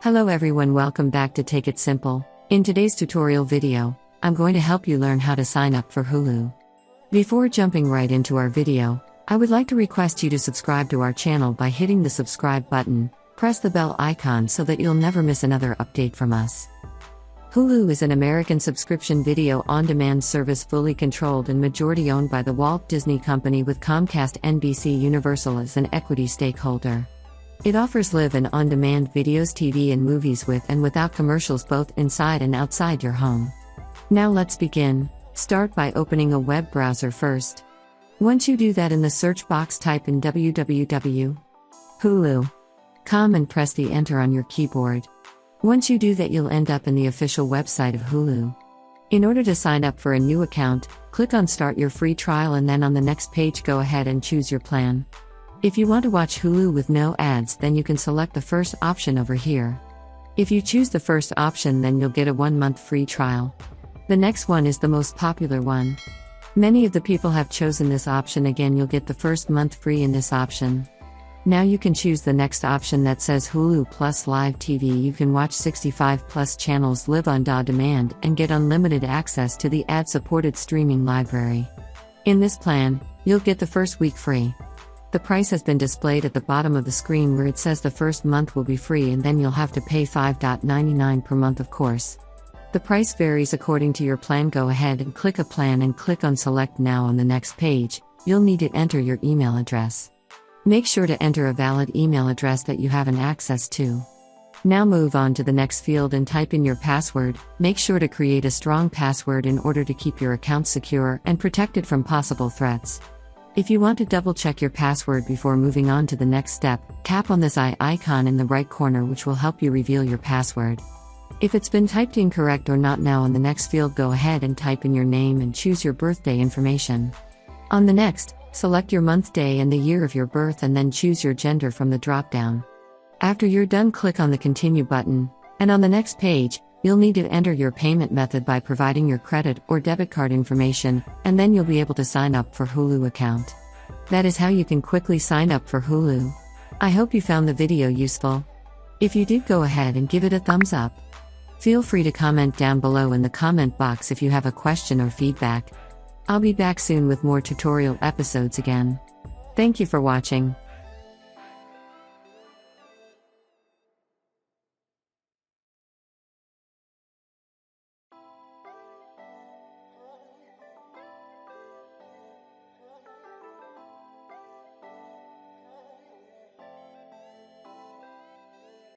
Hello everyone, welcome back to Take It Simple. In today's tutorial video, I'm going to help you learn how to sign up for Hulu. Before jumping right into our video, I would like to request you to subscribe to our channel by hitting the subscribe button, press the bell icon so that you'll never miss another update from us. Hulu is an American subscription video on-demand service fully controlled and majority owned by the Walt Disney Company with Comcast NBC Universal as an equity stakeholder. It offers live and on-demand videos, TV and movies with and without commercials both inside and outside your home. Now let's begin. Start by opening a web browser first. Once you do that, in the search box type in www.hulu.com and press the enter on your keyboard. Once you do that, you'll end up in the official website of Hulu. In order to sign up for a new account, click on Start Your Free Trial and then on the next page go ahead and choose your plan. If you want to watch Hulu with no ads, then you can select the first option over here. If you choose the first option, then you'll get a 1-month free trial. The next one is the most popular one. Many of the people have chosen this option. Again, you'll get the first month free in this option. Now you can choose the next option that says Hulu Plus Live TV. You can watch 65 plus channels live on demand and get unlimited access to the ad-supported streaming library. In this plan, you'll get the first week free. The price has been displayed at the bottom of the screen where it says the first month will be free and then you'll have to pay $5.99 per month, of course. The price varies according to your plan. Go ahead and click a plan and click on Select Now. On the next page, you'll need to enter your email address. Make sure to enter a valid email address that you have access to. Now move on to the next field and type in your password. Make sure to create a strong password in order to keep your account secure and protected from possible threats. If you want to double-check your password before moving on to the next step, tap on this eye icon in the right corner, which will help you reveal your password. If it's been typed incorrect or not, now in the next field go ahead and type in your name and choose your birthday information. On the next, select your month, day and the year of your birth and then choose your gender from the drop-down. After you're done, click on the Continue button, and on the next page, you'll need to enter your payment method by providing your credit or debit card information, and then you'll be able to sign up for Hulu account. That is how you can quickly sign up for Hulu. I hope you found the video useful. If you did, go ahead and give it a thumbs up. Feel free to comment down below in the comment box if you have a question or feedback. I'll be back soon with more tutorial episodes again. Thank you for watching.